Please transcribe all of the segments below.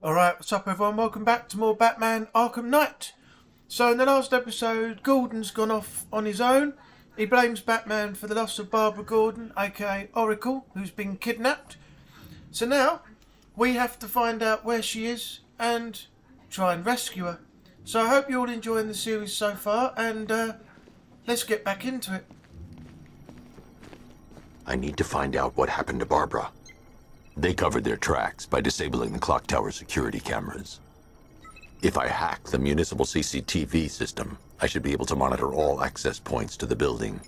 Alright, what's up everyone? Welcome back to more Batman Arkham Knight. So in the last episode, Gordon's gone off on his own. He blames Batman for the loss of Barbara Gordon, aka Oracle, who's been kidnapped. So now, we have to find out where she is and try and rescue her. So I hope you're all enjoying the series so far, and let's get back into it. I need to find out what happened to Barbara. They covered their tracks by disabling the clock tower security cameras. If I hack the municipal CCTV system, I should be able to monitor all access points to the building.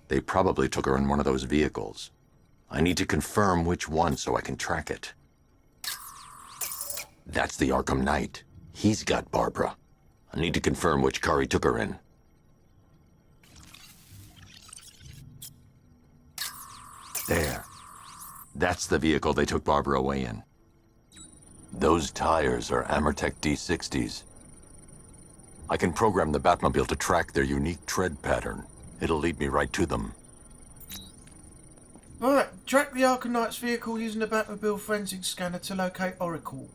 They probably took her in one of those vehicles. I need to confirm which one so I can track it. That's the Arkham Knight. He's got Barbara. I need to confirm which car he took her in. There. That's the vehicle they took Barbara away in. Those tires are Amertech D60s. I can program the Batmobile to track their unique tread pattern. It'll lead me right to them. Alright, track the Arkham Knight's vehicle using the Batmobile forensic scanner to locate Oracle.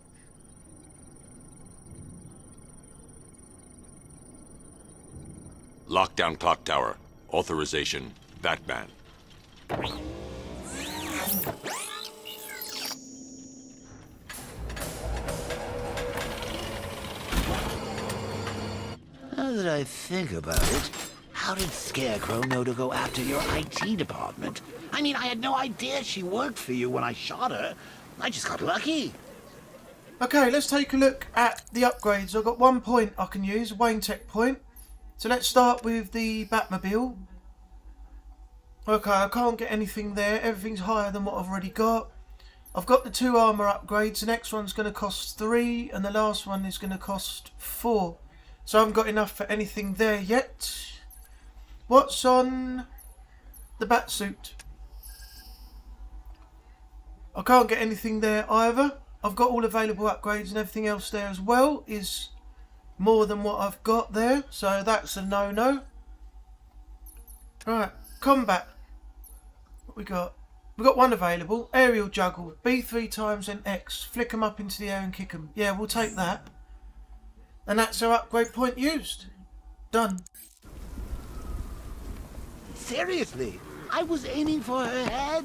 Lockdown clock tower. Authorization, Batman. Now that I think about it, how did Scarecrow know to go after your IT department? I mean, I had no idea she worked for you when I shot her. I just got lucky. Okay, let's take a look at the upgrades. I've got 1 point I can use, a Wayne Tech point. So let's start with the Batmobile. Okay, I can't get anything there. Everything's higher than what I've already got. I've got the 2 armour upgrades. The next one's going to cost 3 and the last one is going to cost 4. So I haven't got enough for anything there yet. What's on the Batsuit? I can't get anything there either. I've got all available upgrades and everything else there as well is more than what I've got there. So that's a no-no. Right, combat. What we got? We've got one available. Aerial juggle. B 3 times and X. Flick them up into the air and kick them. Yeah, we'll take that. And that's our upgrade point used. Done. Seriously, I was aiming for her head.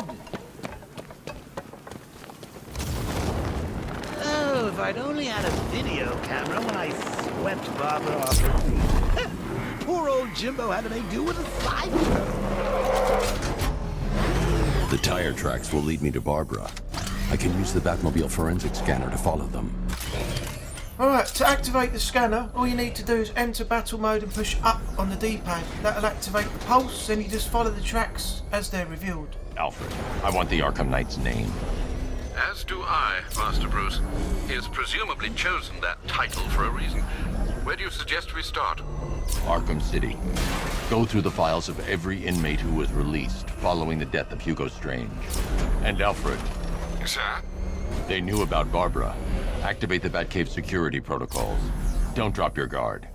Oh, if I'd only had a video camera when I swept Barbara off her feet. Poor old Jimbo had to make do with a cyber. The tire tracks will lead me to Barbara. I can use the Batmobile forensic scanner to follow them. Alright, to activate the scanner, all you need to do is enter battle mode and push up on the D-pad. That'll activate the pulse, then you just follow the tracks as they're revealed. Alfred, I want the Arkham Knight's name. As do I, Master Bruce. He has presumably chosen that title for a reason. Where do you suggest we start? Arkham City. Go through the files of every inmate who was released following the death of Hugo Strange. And Alfred. Sir? They knew about Barbara. Activate the Batcave security protocols. Don't drop your guard.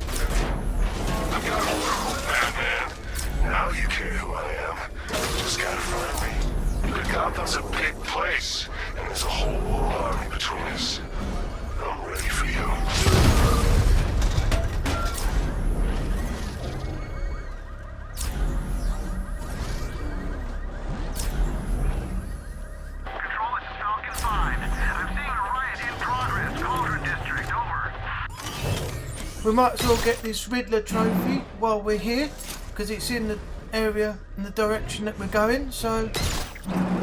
I've got a world, Batman. Now you care who I am. Just gotta find me. Gotham's a big place, and there's a whole army between us. I'm ready for you. We might as well get this Riddler trophy while we're here, because it's in the area, in the direction that we're going, so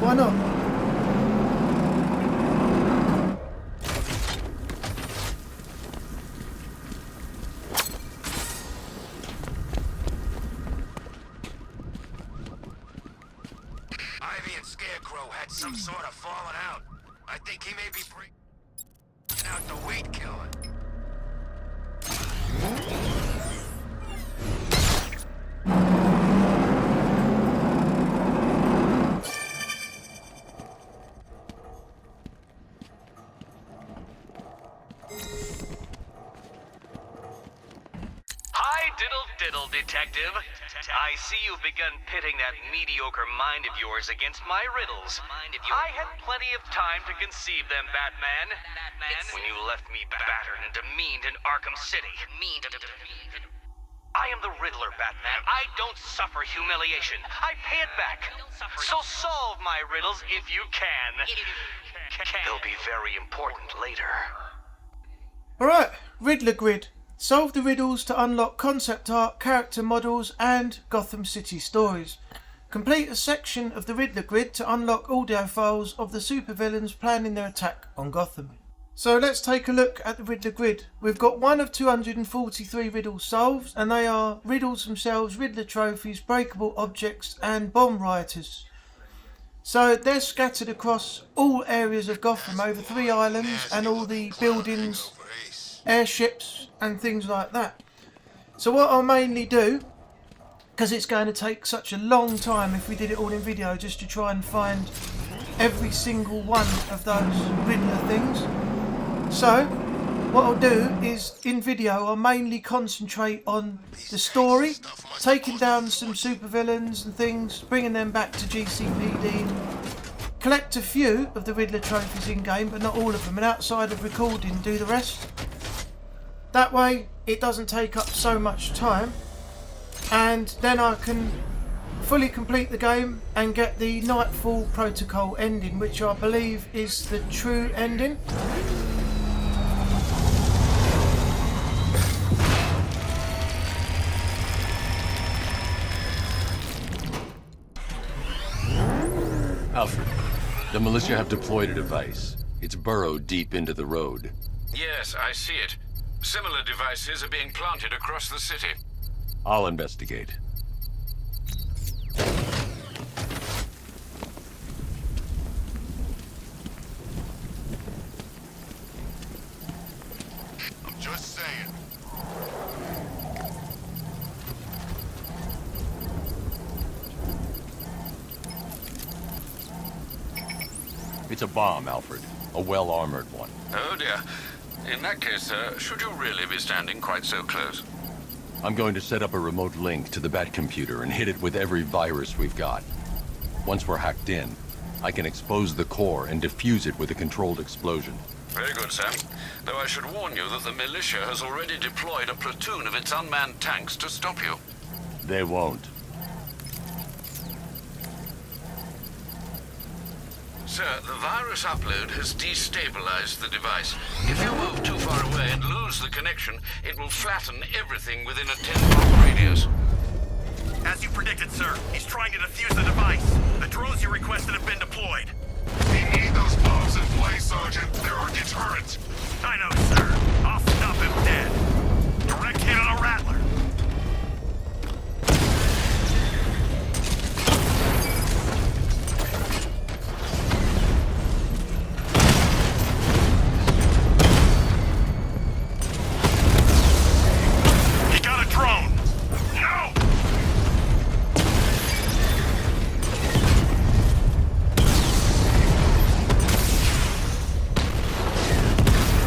why not? and Scarecrow had some sort of falling out. I think he may be bringing out the weed killer. Hi, diddle, detective. I see you've begun pitting that mediocre mind of yours against my riddles. I had plenty of time to conceive them, Batman. When you left me battered and demeaned in Arkham City. I am the Riddler, Batman. I don't suffer humiliation. I pay it back. So solve my riddles if you can. They'll be very important later. Alright, Riddler Grid. Solve the riddles to unlock concept art, character models and Gotham City stories. Complete a section of the Riddler Grid to unlock audio files of the supervillains planning their attack on Gotham. So let's take a look at the Riddler Grid. We've got one of 243 riddles solved, and they are riddles themselves, Riddler trophies, breakable objects and bomb rioters. So they're scattered across all areas of Gotham, over 3 islands and all the buildings, airships and things like that. So what I'll mainly do, because it's going to take such a long time if we did it all in video, just to try and find every single one of those Riddler things. So what I'll do is, in video, I'll mainly concentrate on the story, taking down some supervillains and things, bringing them back to GCPD, collect a few of the Riddler trophies in game, but not all of them, and outside of recording do the rest. That way it doesn't take up so much time, and then I can fully complete the game and get the Nightfall Protocol ending, which I believe is the true ending. Alfred, the militia have deployed a device. It's burrowed deep into the road. Yes, I see it. Similar devices are being planted across the city. I'll investigate. I'm just saying. It's a bomb, Alfred. A well-armored one. Oh dear. In that case, sir, should you really be standing quite so close? I'm going to set up a remote link to the Bat computer and hit it with every virus we've got. Once we're hacked in, I can expose the core and defuse it with a controlled explosion. Very good, sir. Though I should warn you that the militia has already deployed a platoon of its unmanned tanks to stop you. They won't. Sir, the virus upload has destabilized the device. If you move too far away and lose the connection, it will flatten everything within a 10-block radius. As you predicted, sir, he's trying to defuse the device. The drones you requested have been deployed. We need those bombs in place, Sergeant. They're our deterrent. I know, sir. I'll stop him dead. Direct hit on a rattler. He got a drone. No!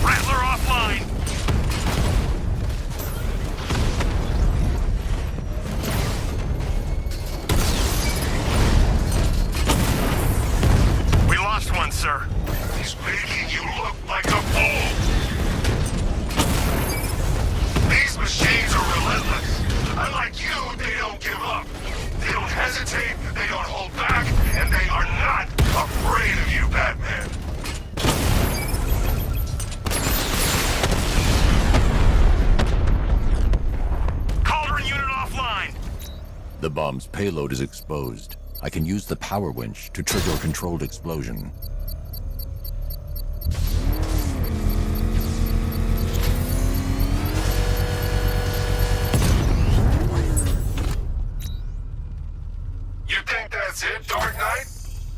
Rattler offline. We lost one, sir. He's making you look like a fool. These machines are relentless. Unlike you, they don't give up. They don't hesitate, they don't hold back, and they are not afraid of you, Batman. Cauldron unit offline. The bomb's payload is exposed. I can use the power winch to trigger a controlled explosion. You think that's it, Dark Knight?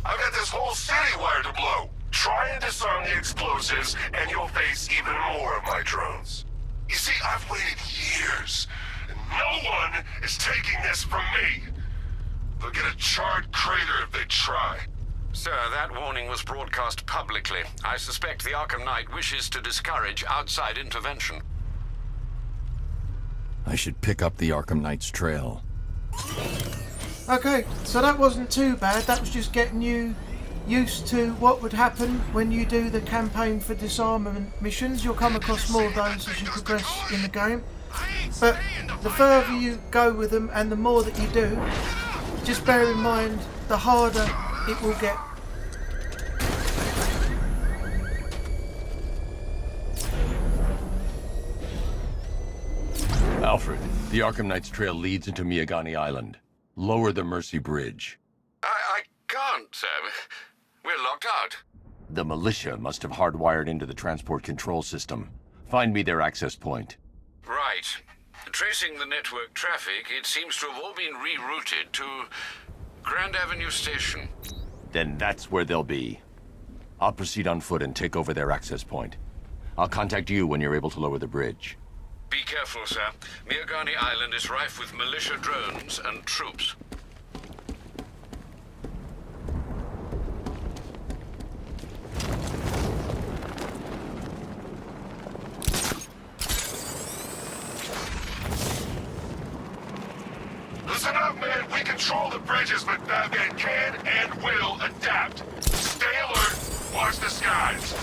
I've got this whole city wired to blow. Try and disarm the explosives, and you'll face even more of my drones. You see, I've waited years, and no one is taking this from me. They'll get a charred crater if they try. Sir, that warning was broadcast publicly. I suspect the Arkham Knight wishes to discourage outside intervention. I should pick up the Arkham Knight's trail. Okay, so that wasn't too bad. That was just getting you used to what would happen when you do the campaign for disarmament missions. You'll come across more of those as you progress in the game. But the further you go with them and the more that you do, just bear in mind the harder it will get. Alfred, the Arkham Knight's trail leads into Miagani Island. Lower the Mercy Bridge. I can't, sir. We're locked out. The militia must have hardwired into the transport control system. Find me their access point. Right. Tracing the network traffic, it seems to have all been rerouted to Grand Avenue Station. Then that's where they'll be. I'll proceed on foot and take over their access point. I'll contact you when you're able to lower the bridge. Be careful, sir. Miagani Island is rife with militia drones and troops. Listen up, man. We control the bridges, but Batman can and will adapt. Stay alert. Watch the skies.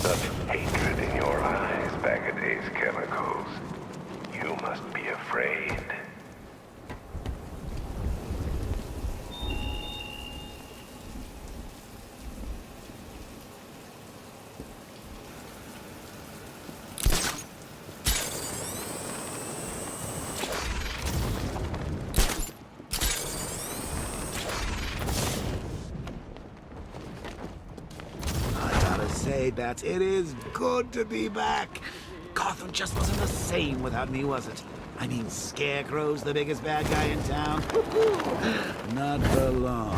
Such hatred in your eyes, Bagaday's chemicals. You must be afraid. Say, Bats, it is good to be back. Gotham just wasn't the same without me, was it? I mean, Scarecrow's the biggest bad guy in town. Not for long.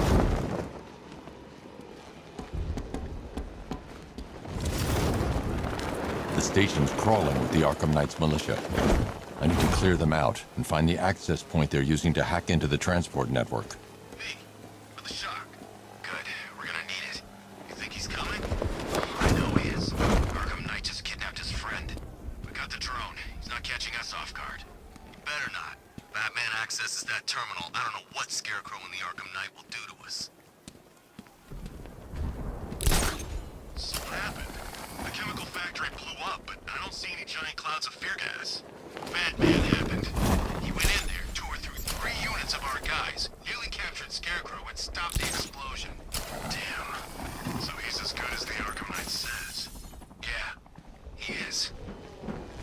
The station's crawling with the Arkham Knight's militia. I need to clear them out and find the access point they're using to hack into the transport network. Me? With the shock. Good. We're gonna need it. You think he's coming? I know he is. Arkham Knight just kidnapped his friend. We got the drone. He's not catching us off guard. He better not. Batman accesses that terminal. I don't know what Scarecrow and the Arkham Knight will do to us. So what happened? The chemical factory blew up, but I don't see any giant clouds of fear gas. Batman happened. He went in there, tore through 3 units of our guys, nearly captured Scarecrow, and stopped the explosion. Damn. So he's as good as the Arkham Knight says. Yeah, he is.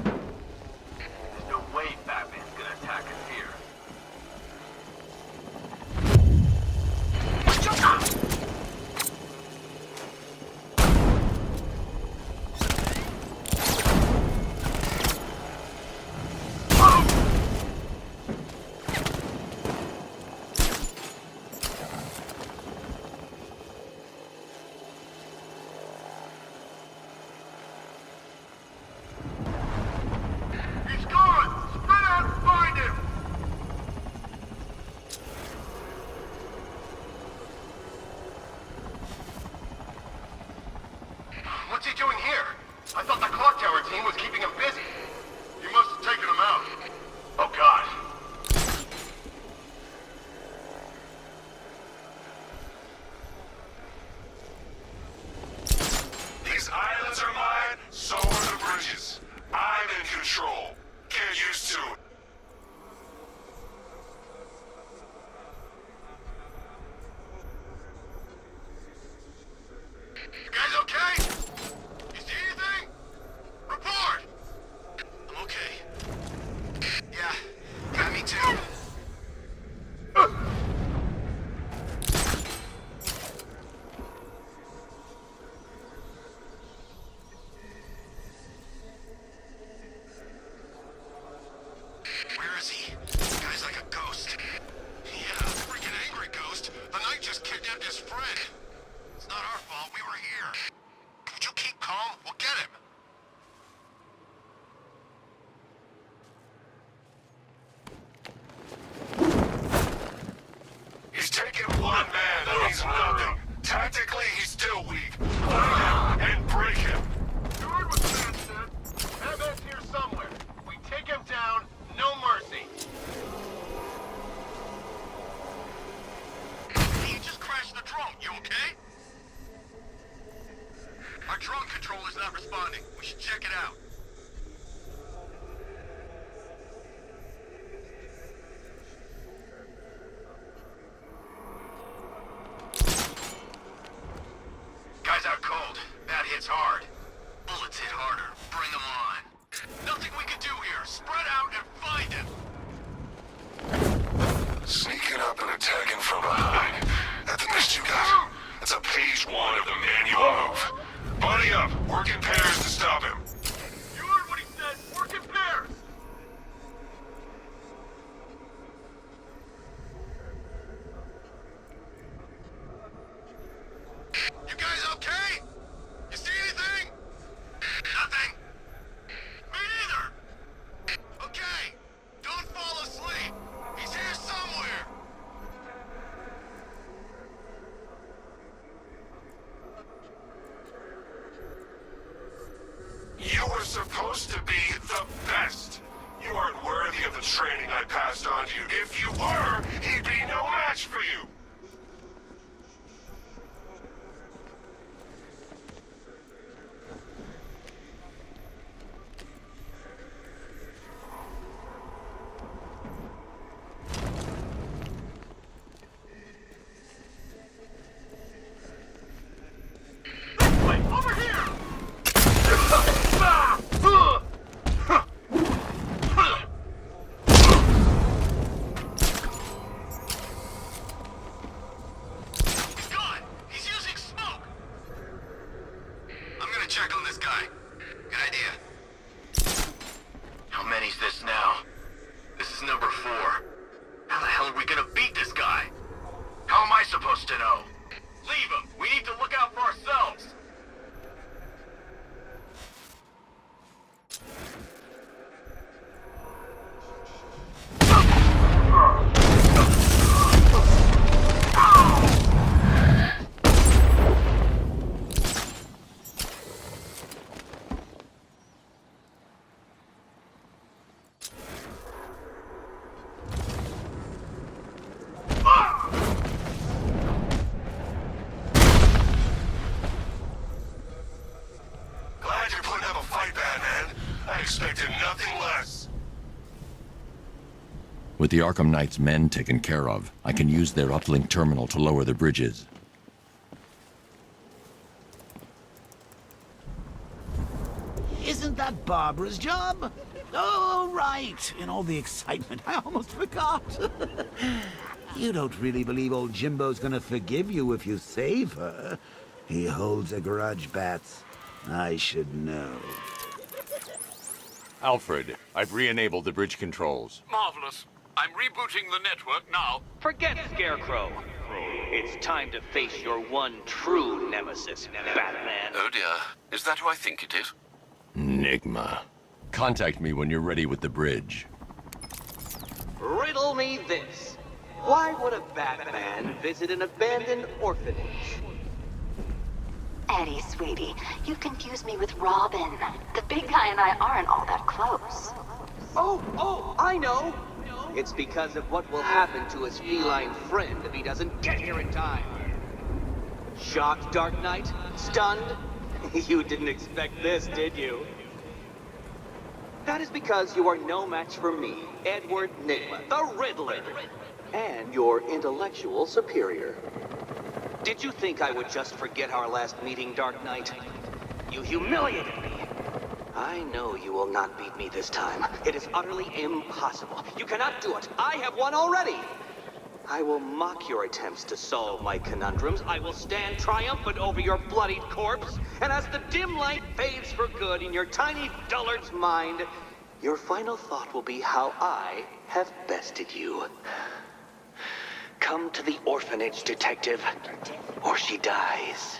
There's no way Batman's gonna attack us here. kidnapped his friend. It's not our fault. We were here. Could you keep calm? We'll get him. He's taken one man that means nothing. Tactically, he's still weak. Find him and break him. You heard what the man said. Batman's here somewhere. We take him down, no mercy. Hey, you just crashed the drone. You okay? Our drone controller's not responding. We should check it out. Guy's out cold. That hits hard. Bullets hit harder. Bring them on. Nothing we can do here. Spread out and find him. Sneaking up and attacking from behind. That's the best you got. That's a page 1 of the manual move. Buddy up. Work in pairs to stop him. You heard what he said. Work in pairs. You guys okay? You see anything? Nothing. Me neither. Okay. Don't fall asleep. He's here somewhere. You were supposed to be the best. You aren't worthy of the training I passed on to you. If you were, he'd be no match for you. Wait, over here! He's gone! He's using smoke! I'm gonna check on this guy. Good idea. How many's this now? This is number 4. How the hell are we gonna beat this guy? How am I supposed to know? Leave him! We need to look out for ourselves! Glad you're putting up a fight, Batman. I expected nothing less. With the Arkham Knight's men taken care of, I can use their uplink terminal to lower the bridges. Isn't that Barbara's job? Oh, right. In all the excitement, I almost forgot. You don't really believe old Jimbo's gonna forgive you if you save her. He holds a grudge, Bats. I should know. Alfred, I've re-enabled the bridge controls. Marvelous. I'm rebooting the network now. Forget Scarecrow. It's time to face your one true nemesis, Batman. Oh dear. Is that who I think it is? Enigma. Contact me when you're ready with the bridge. Riddle me this. Why would a Batman visit an abandoned orphanage? Eddie, sweetie, you confused me with Robin. The big guy and I aren't all that close. Oh, I know. It's because of what will happen to his feline friend if he doesn't get here in time. Shocked, Dark Knight? Stunned? You didn't expect this, did you? That is because you are no match for me, Edward Nigma, the Riddler, and your intellectual superior. Did you think I would just forget our last meeting, Dark Knight? You humiliated me. I know you will not beat me this time. It is utterly impossible. You cannot do it. I have won already. I will mock your attempts to solve my conundrums. I will stand triumphant over your bloodied corpse. And as the dim light fades for good in your tiny dullard's mind, your final thought will be how I have bested you. Come to the orphanage, detective, or she dies.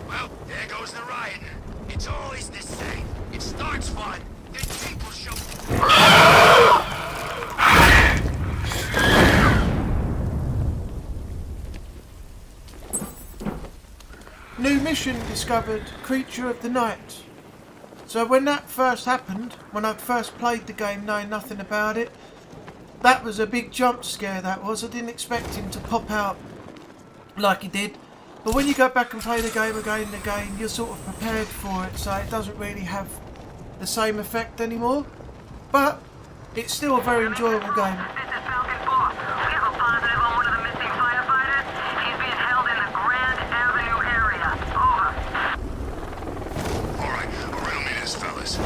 Well, there goes the riot. It's always the same. It starts fun, then people show... New mission discovered, creature of the night. So when that first happened, when I first played the game knowing nothing about it, that was a big jump scare, that was. I didn't expect him to pop out like he did. But when you go back and play the game again and again, you're sort of prepared for it, so it doesn't really have the same effect anymore. But it's still a very enjoyable game. This is Falcon 4. We have a positive on one of the missing firefighters. He's being held in the Grand Avenue area. Over. Alright, riddle me this, fellas.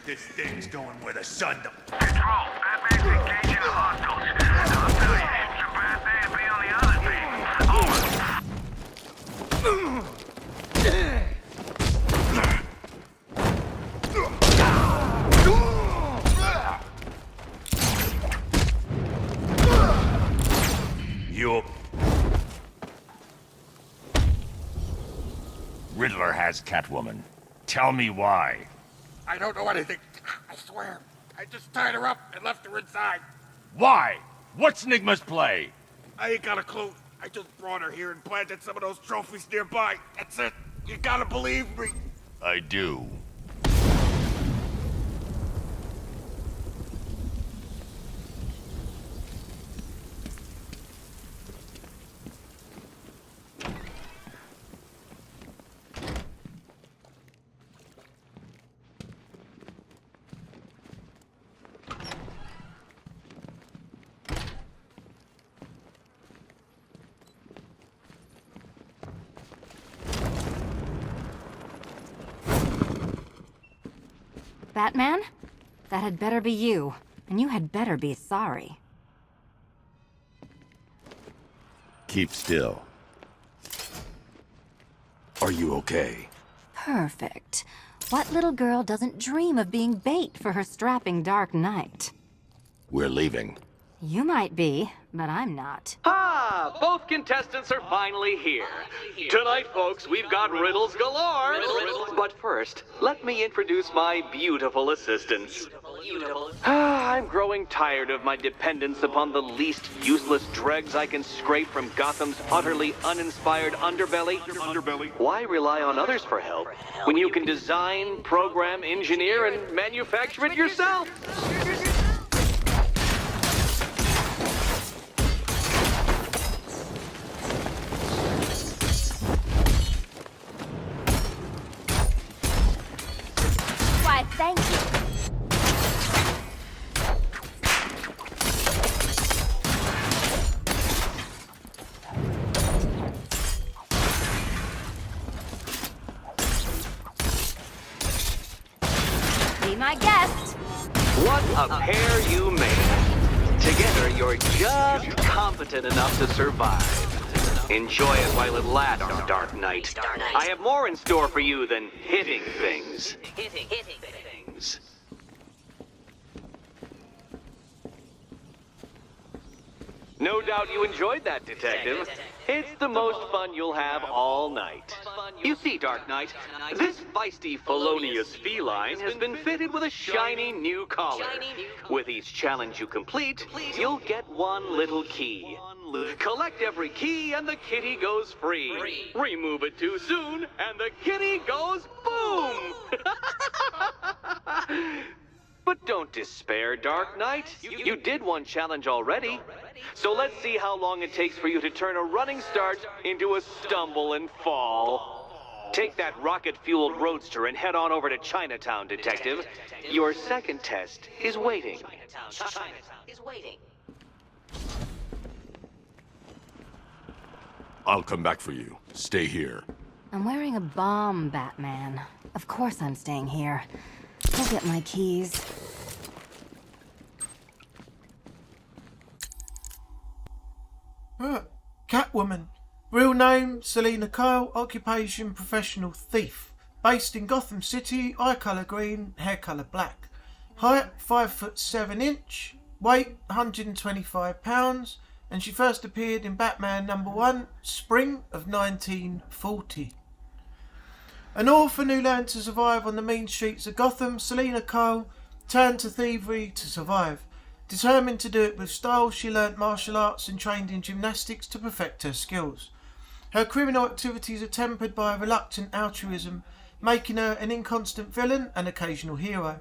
This thing's going where the sun don't. Control, Batman's engaging the hostiles. I'll tell you, it's a bad day to be on the other team. You... Riddler has Catwoman. Tell me why. I don't know anything. I swear. I just tied her up and left her inside. Why? What's Nigma's play? I ain't got a clue. I just brought her here and planted some of those trophies nearby. That's it. You gotta believe me. I do. Batman? That had better be you. And you had better be sorry. Keep still. Are you okay? Perfect. What little girl doesn't dream of being bait for her strapping Dark Knight? We're leaving. You might be, but I'm not. Ah, both contestants are finally here. Tonight, folks, we've got riddles galore. But first, let me introduce my beautiful assistants. I'm growing tired of my dependence upon the least useless dregs I can scrape from Gotham's utterly uninspired underbelly. Why rely on others for help when you can design, program, engineer, and manufacture it yourself? Why, thank you. Be my guest. What a pair you made. Together, you're just competent enough to survive. Enjoy it while it lasts, Dark Knight. I have more in store for you than hitting things. Hitting things. No doubt you enjoyed that, Detective. It's the most fun you'll have all night. You see, Dark Knight, this feisty, felonious feline has been fitted with a shiny new collar. With each challenge you complete, you'll get one little key. Collect every key and the kitty goes free. Remove it too soon and the kitty goes boom! But But don't despair, Dark Knight. You did one challenge already. So let's see how long it takes for you to turn a running start into a stumble and fall. Take that rocket-fueled roadster and head on over to Chinatown, Detective. Your second test is waiting. I'll come back for you. Stay here. I'm wearing a bomb, Batman. Of course I'm staying here. I'll get my keys. Catwoman. Real name, Selina Kyle. Occupation, professional thief. Based in Gotham City. Eye colour green, hair colour black. Height, 5'7". Weight, 125 pounds. And she first appeared in Batman #1, spring of 1940. An orphan who learned to survive on the mean streets of Gotham, Selina Kyle turned to thievery to survive. Determined to do it with style, she learnt martial arts and trained in gymnastics to perfect her skills. Her criminal activities are tempered by a reluctant altruism, making her an inconstant villain and occasional hero.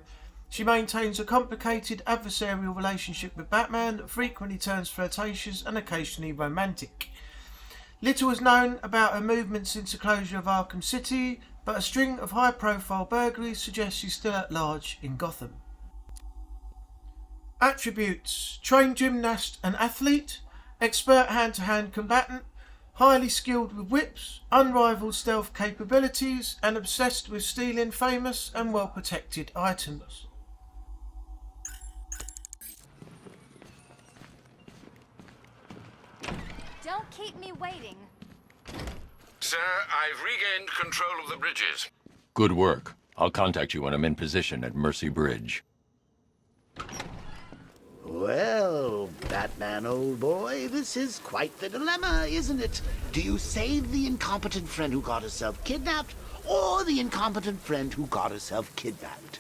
She maintains a complicated adversarial relationship with Batman that frequently turns flirtatious and occasionally romantic. Little is known about her movements since the closure of Arkham City, but a string of high-profile burglaries suggests she's still at large in Gotham. Attributes: trained gymnast and athlete, expert hand-to-hand combatant, highly skilled with whips, unrivaled stealth capabilities, and obsessed with stealing famous and well-protected items. Don't keep me waiting. Sir, I've regained control of the bridges. Good work. I'll contact you when I'm in position at Mercy Bridge. Well, Batman, old boy, this is quite the dilemma, isn't it? Do you save the incompetent friend who got herself kidnapped, or the incompetent friend who got herself kidnapped?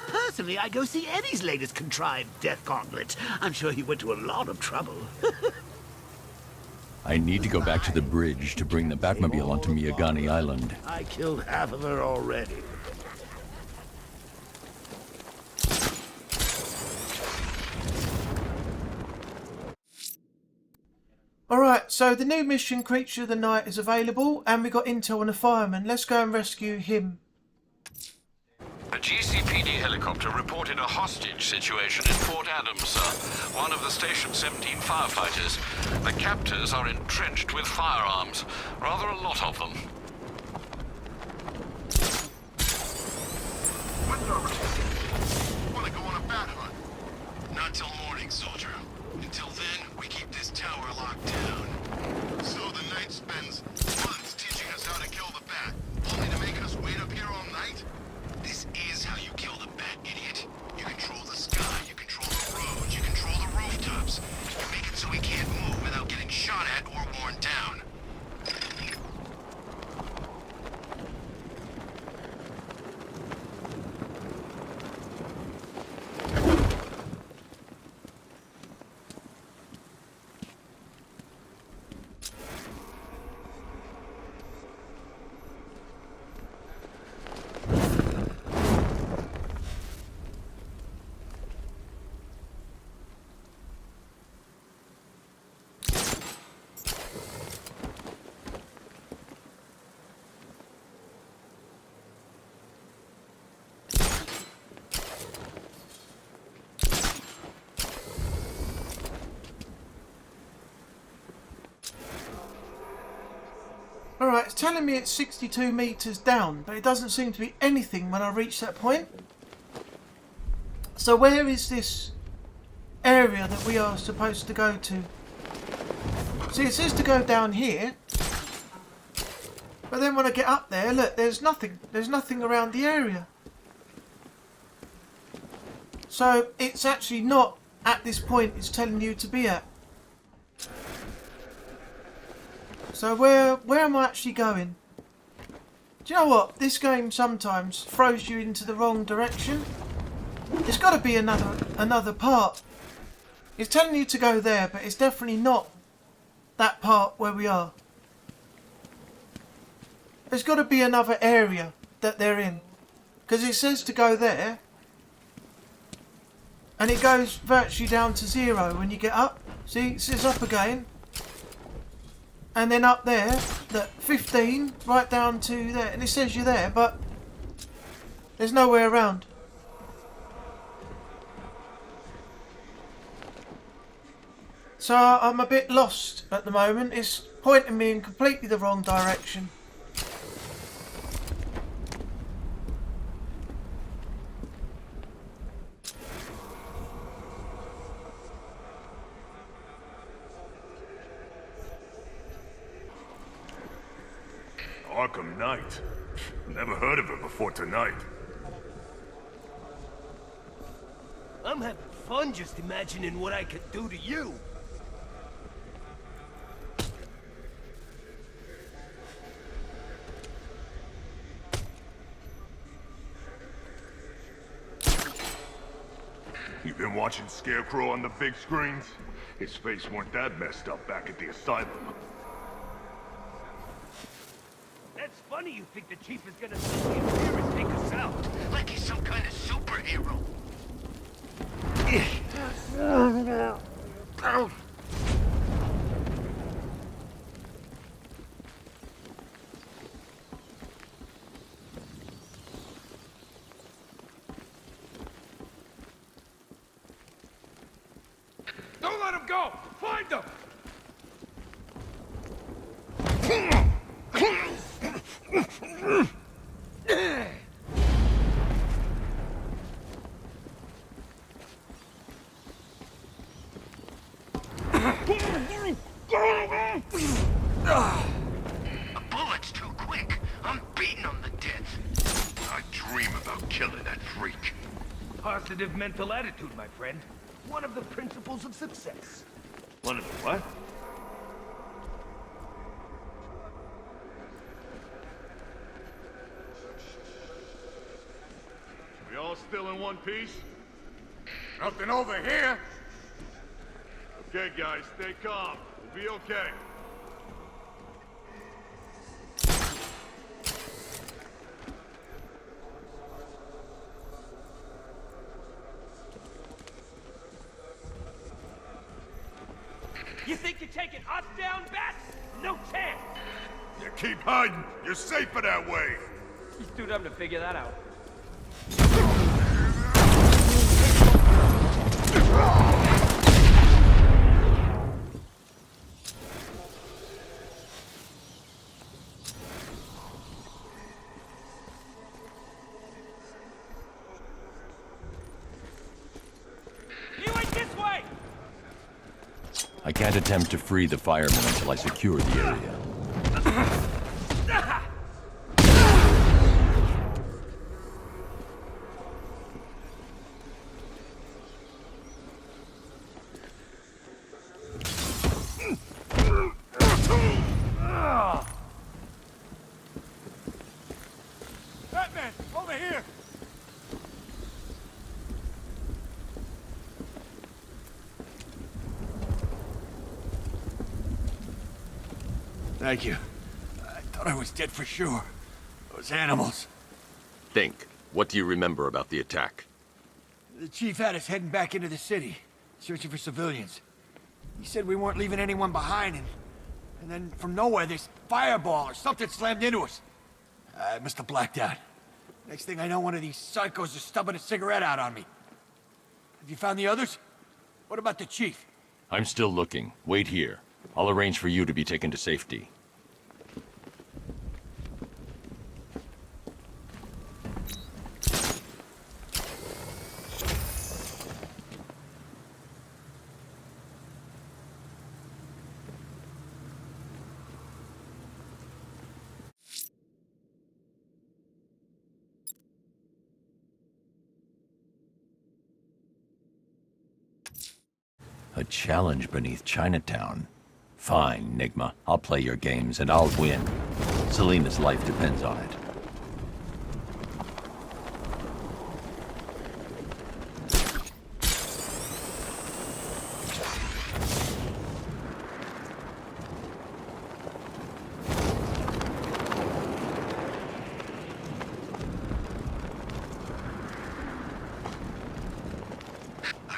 Personally, I go see Eddie's latest contrived death gauntlet. I'm sure he went to a lot of trouble. I need to go back to the bridge to bring the Batmobile onto Miyagani Island. I killed half of her already. Alright, so the new mission, Creature of the Night, is available, and we got intel on a fireman. Let's go and rescue him. A GCPD helicopter reported a hostage situation in Fort Adams, sir. One of the Station 17 firefighters. The captors are entrenched with firearms. Rather a lot of them. Want to go on a bat hunt? Not till morning, soldier. Until then, we keep this tower locked down. So the Knight spends months teaching us how to kill the bat, only to make us wait up here all night? This is how you kill the bat, idiot. You control the sky, you control the roads, you control the rooftops. You make it so he can't move without getting shot at or worn down. Alright, it's telling me it's 62 metres down, but it doesn't seem to be anything when I reach that point. So where is this area that we are supposed to go to? See, it says to go down here, but then when I get up there, look, there's nothing. There's nothing around the area. So it's actually not at this point it's telling you to be at. So where am I actually going? Do you know what? This game sometimes throws you into the wrong direction. There's got to be another part. It's telling you to go there, but it's definitely not that part where we are. There's got to be another area that they're in, because it says to go there, And it goes virtually down to 0 when you get up. See, it says up again. And then up there, that 15, right down to there. And it says you're there, but there's nowhere around. So I'm a bit lost at the moment. It's pointing me in completely the wrong direction. Arkham Knight. Never heard of it before tonight. I'm having fun just imagining what I could do to you. You been watching Scarecrow on the big screens? His face weren't that messed up back at the asylum. That's funny you think the chief is gonna suddenly appear and take us out. Like he's some kind of superhero. Don't let him go! Find him! A bullet's too quick. I'm beating him to death. I dream about killing that freak. Positive mental attitude, my friend. One of the principles of success. One of the what? We all still in one piece? Nothing over here! Okay, guys, stay calm. We'll be okay. You think you're taking us down, Bat? No chance! You keep hiding. You're safer that way. He's too dumb to figure that out. You ain't this way! I can't attempt to free the firemen until I secure the area. Batman! Over here! Thank you. I thought I was dead for sure. Those animals. Think. What do you remember about the attack? The chief had us heading back into the city, searching for civilians. He said we weren't leaving anyone behind, and then from nowhere, this fireball or something slammed into us. I must have blacked out. Next thing I know, one of these psychos is stubbing a cigarette out on me. Have you found the others? What about the chief? I'm still looking. Wait here. I'll arrange for you to be taken to safety. A challenge beneath Chinatown. Fine, Nigma. I'll play your games and I'll win. Selena's life depends on it. I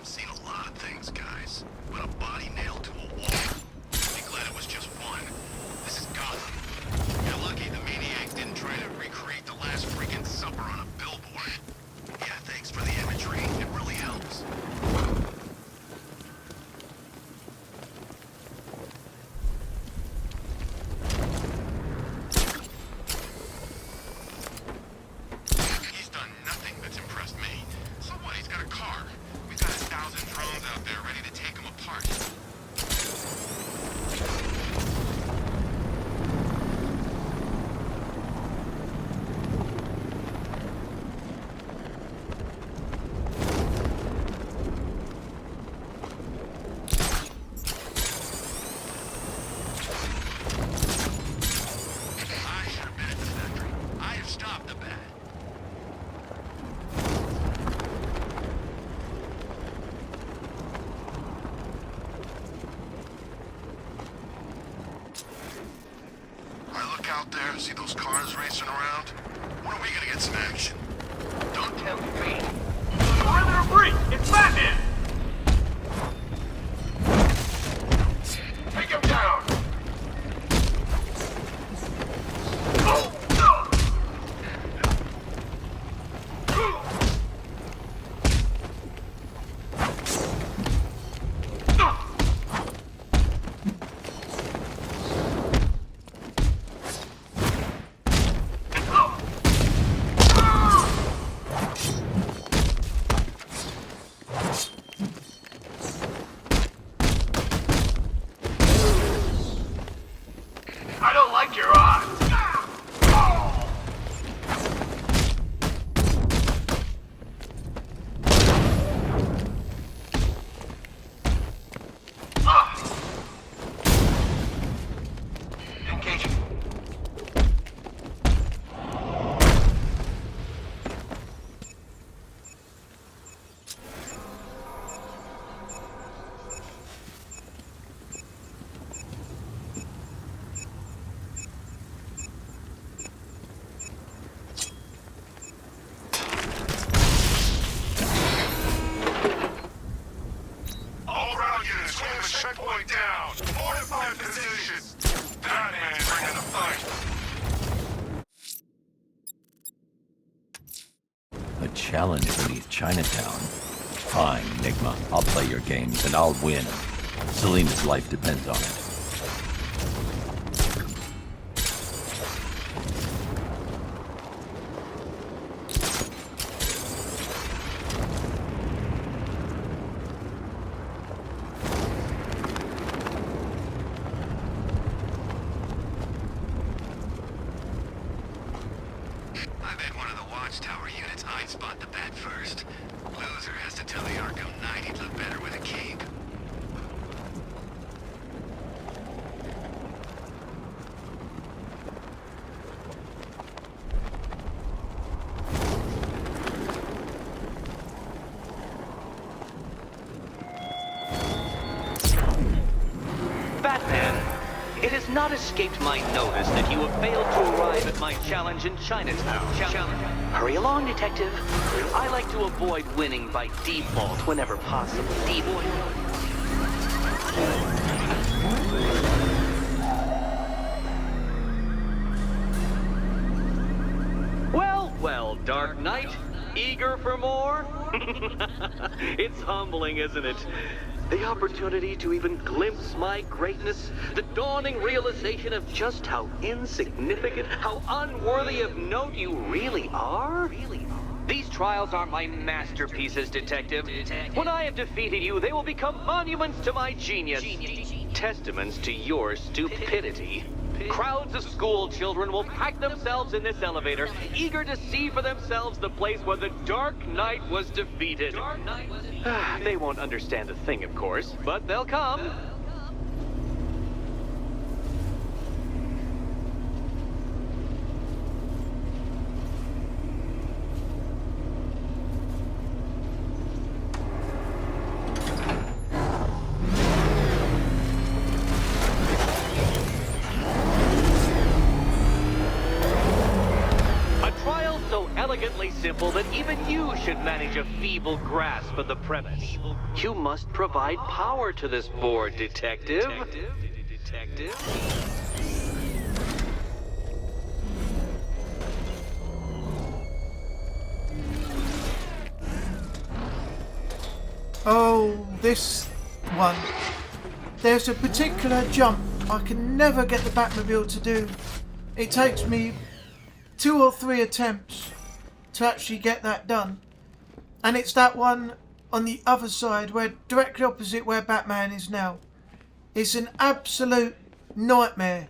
out there? See those cars racing around? When are we gonna get some action? Don't tempt me. Perimeter breach! It's Batman! Take him down! I don't like your odds! Engaging. All ground units, we have a checkpoint down. Fortify positions. Batman is bringing the fight. A challenge beneath Chinatown? Fine, Enigma. I'll play your games and I'll win. Selena's life depends on it. I bet one of the watchtower units I'd spot the bat first. Loser has to tell the Arkham Knight he'd look better with a cape. Batman, it has not escaped my notice that you have failed to arrive at my challenge in Chinatown. Hurry along, Detective. I like to avoid winning by default whenever possible. Well, Dark Knight. Eager for more? It's humbling, isn't it? The opportunity to even glimpse my greatness, the dawning realization of just how insignificant, how unworthy of note you really are. These trials are my masterpieces, Detective. When I have defeated you, they will become monuments to my genius, testaments to your stupidity. Crowds of school children will pack themselves in this elevator, eager to see for themselves the place where the Dark Knight was defeated. They won't understand a thing, of course, but they'll come. Elegantly simple that even you should manage a feeble grasp of the premise. You must provide power to this board, Detective. Oh, this one. There's a particular jump I can never get the Batmobile to do. It takes me 2 or 3 attempts to actually get that done. And it's that one on the other side, where directly opposite where Batman is now. It's an absolute nightmare.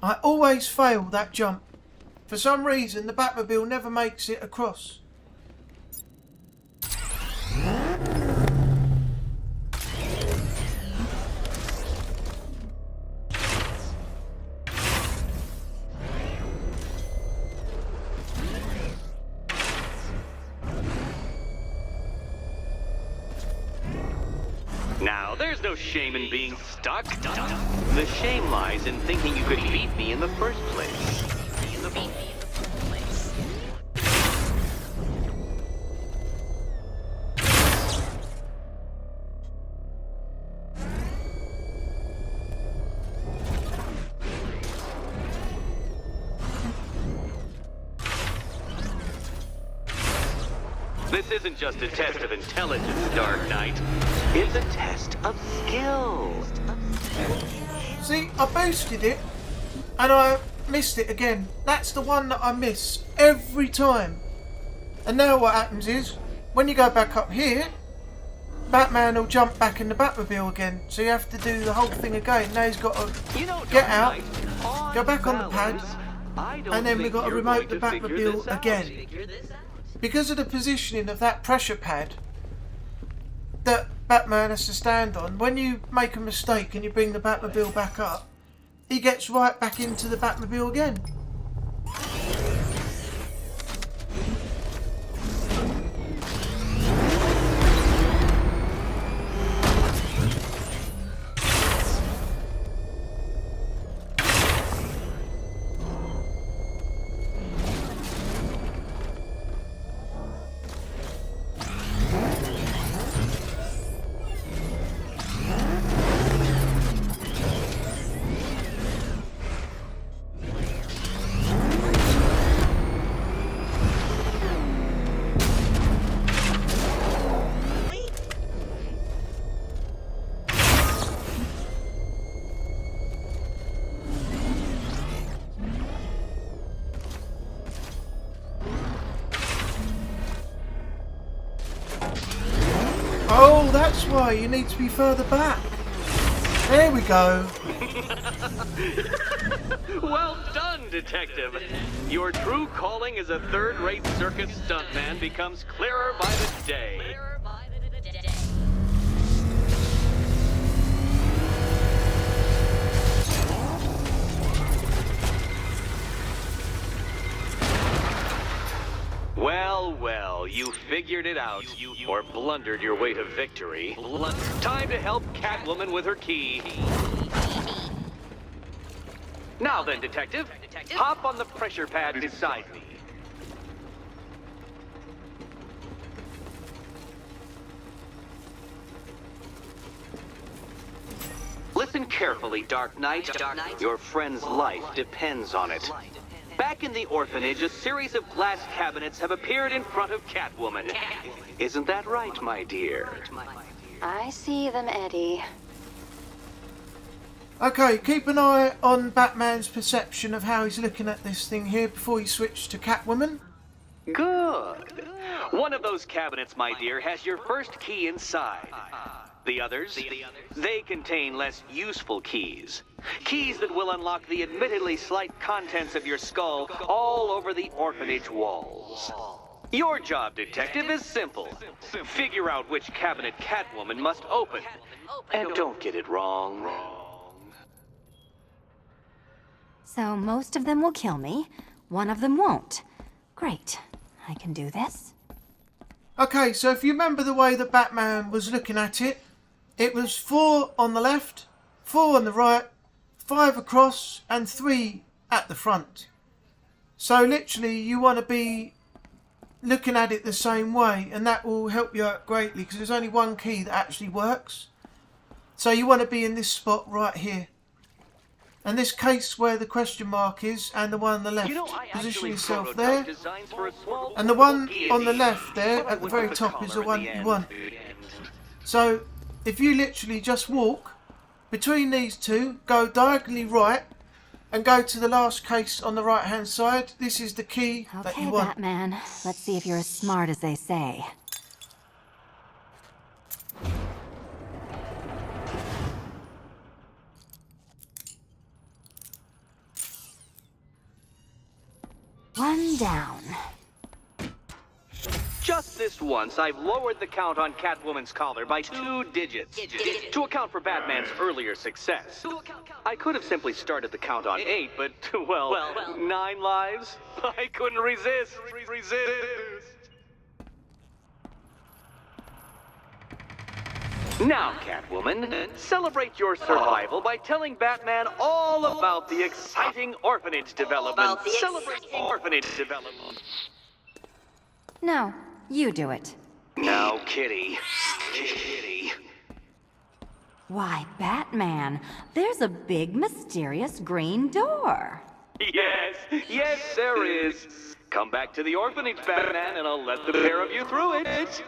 I always fail that jump. For some reason, the Batmobile never makes it across. Now there's no shame in being stuck. The shame lies in thinking you could beat me in the first place. This isn't just a test of intelligence, Dark Knight. It's a test of skill. See, I boosted it and I missed it again. That's the one that I miss every time. And now what happens is, when you go back up here, Batman will jump back in the Batmobile again. So you have to do the whole thing again. Now he's got to get out, go back on the pad, and then we've got to remote the Batmobile again. Because of the positioning of that pressure pad that Batman has to stand on, when you make a mistake and you bring the Batmobile back up, he gets right back into the Batmobile again. Oh, that's why you need to be further back. There we go. Well done, Detective. Your true calling as a third-rate circus stuntman becomes clearer by the day. Well, well, you figured it out, or blundered your way to victory. Time to help Catwoman with her key. Now then, Detective, hop on the pressure pad beside me. Listen carefully, Dark Knight. Your friend's life depends on it. Back in the orphanage, a series of glass cabinets have appeared in front of Catwoman. Isn't that right, my dear? I see them, Eddie. Okay, keep an eye on Batman's perception of how he's looking at this thing here before you switch to Catwoman. Good. One of those cabinets, my dear, has your first key inside. The others, they contain less useful keys. Keys that will unlock the admittedly slight contents of your skull all over the orphanage walls. Your job, Detective, is simple. Figure out which cabinet Catwoman must open. And don't get it wrong. So most of them will kill me, one of them won't. Great. I can do this. Okay, so if you remember the way that Batman was looking at it, it was 4 on the left, 4 on the right, 5 across, and 3 at the front. So literally you want to be looking at it the same way, and that will help you out greatly because there's only one key that actually works. So you want to be in this spot right here. And this case where the question mark is and the one on the left. Position yourself there. And the one on the left there at the very top is the one you want. So if you literally just walk between these two, go diagonally right, and go to the last case on the right hand side, this is the key that you want. Okay, Batman. Let's see if you're as smart as they say. One down. Just this once, I've lowered the count on Catwoman's collar by 2 digits to account for Batman's earlier success. I could have simply started the count on 8, but, well, 9 lives? I couldn't resist. Now, Catwoman, celebrate your survival by telling Batman all about the exciting orphanage development. Celebrate orphanage development. No, you do it. Now, Kitty. Kitty. Why, Batman, there's a big mysterious green door. Yes, there is. Come back to the orphanage, Batman, and I'll let the pair of you through it.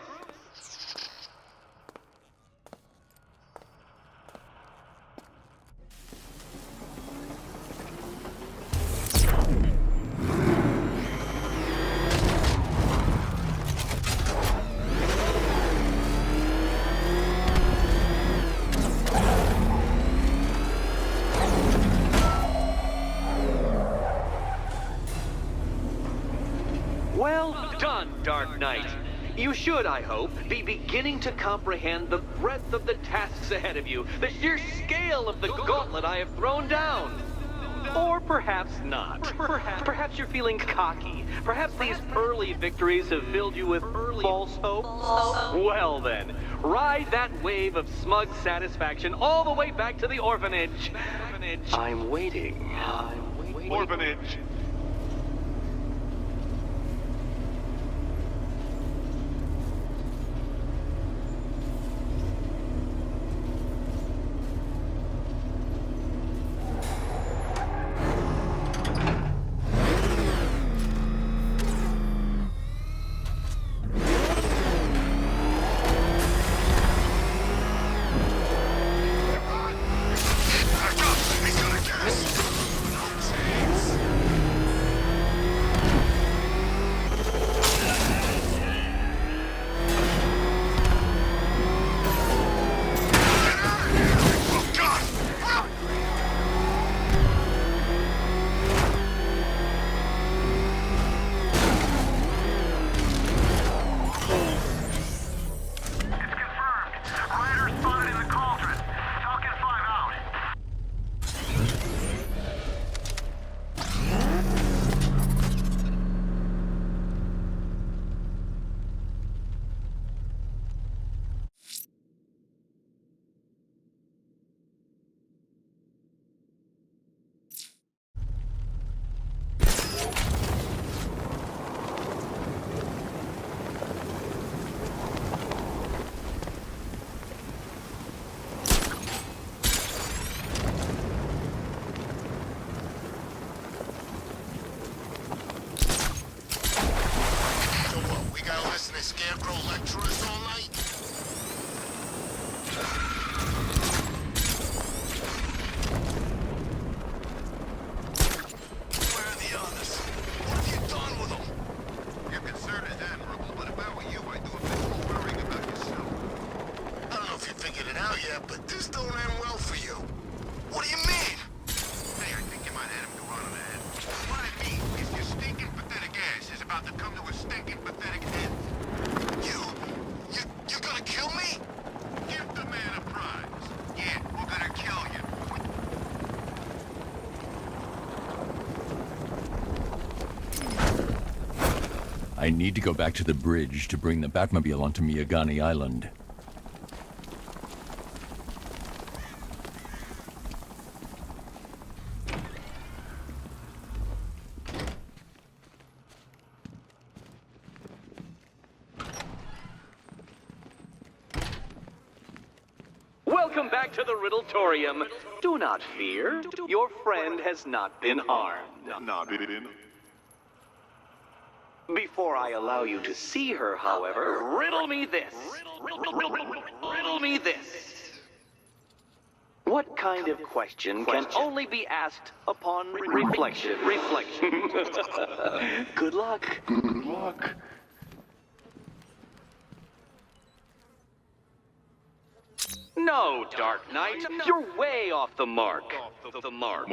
Well done, Dark Knight. You should, I hope, be beginning to comprehend the breadth of the tasks ahead of you, the sheer scale of the gauntlet I have thrown down. Or perhaps not. Perhaps you're feeling cocky. Perhaps these early victories have filled you with false hope. Well then, ride that wave of smug satisfaction all the way back to the orphanage. I'm waiting. Orphanage. Scarecrow lecture us all night? Where are the others? What have you done with them? Your concern is admirable, but if I were you, I'd do a bit more worrying about yourself. I don't know if you figured it out yet, but this don't end well for you. What do you mean? Hey, I think you might have him to run on the head. What I mean is your stinking pathetic ass is about to come to a stinking pathetic end. You gonna kill me? Give the man a prize. Yeah, we're gonna kill you. I need to go back to the bridge to bring the Batmobile onto Miyagani Island. Welcome back to the Riddletorium. Do not fear. Your friend has not been harmed. Before I allow you to see her, however, riddle me this. Riddle me this. What kind of question can only be asked upon reflection? Good luck. Good luck. No, Dark Knight, you're way off the mark. Mark.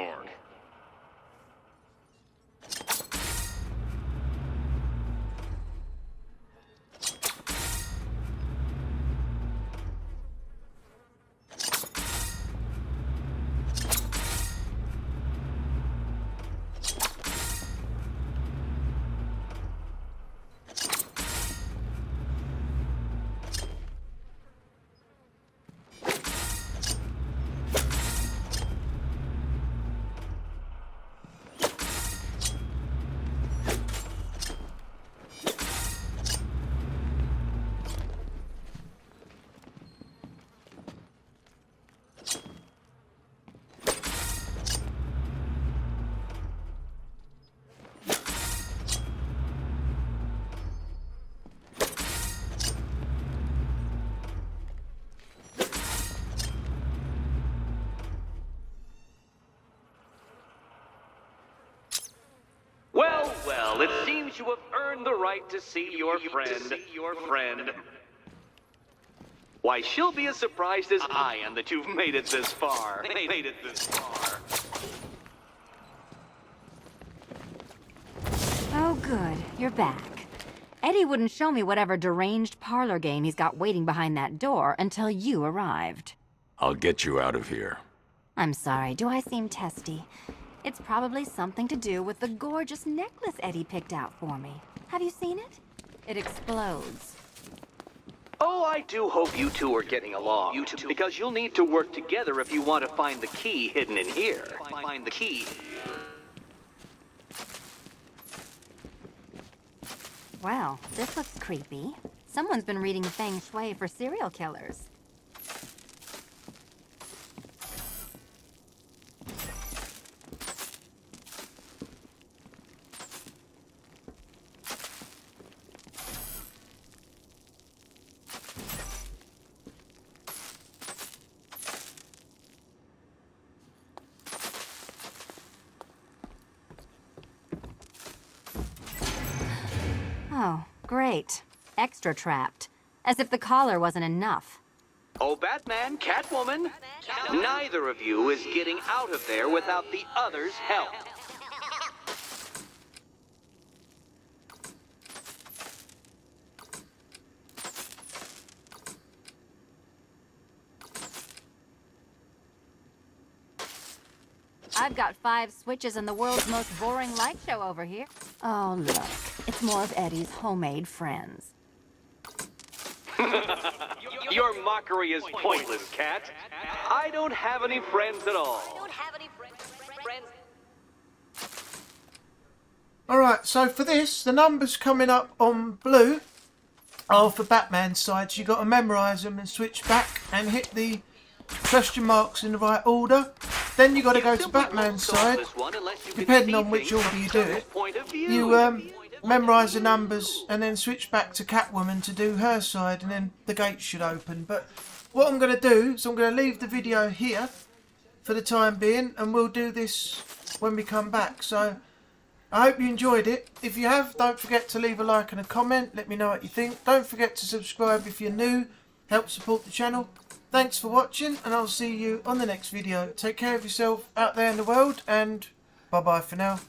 Well, it seems you have earned the right to see your friend. Why, she'll be as surprised as I am that you've made it this far. Oh, good. You're back. Eddie wouldn't show me whatever deranged parlor game he's got waiting behind that door until you arrived. I'll get you out of here. I'm sorry, do I seem testy? It's probably something to do with the gorgeous necklace Eddie picked out for me. Have you seen it? It explodes. Oh, I do hope you two are getting along. Because you'll need to work together if you want to find the key hidden in here. Find the key. Well, this looks creepy. Someone's been reading feng shui for serial killers. Oh, great. Extra trapped. As if the collar wasn't enough. Oh, Batman, Catwoman, neither of you is getting out of there without the other's help. I've got 5 switches and the world's most boring light show over here. Oh, look. It's more of Eddie's homemade friends. Your mockery is pointless, Cat. I don't have any friends at all. Alright, so for this, the numbers coming up on blue are for Batman's side. So you've got to memorise them and switch back and hit the question marks in the right order. Then you've got to go to Batman's side, depending on which order you do it. You memorise the numbers and then switch back to Catwoman to do her side, and then the gates should open. But what I'm going to do is I'm going to leave the video here for the time being, and we'll do this when we come back. So I hope you enjoyed it. If you have, don't forget to leave a like and a comment. Let me know what you think. Don't forget to subscribe if you're new. Help support the channel. Thanks for watching, and I'll see you on the next video. Take care of yourself out there in the world, and bye bye for now.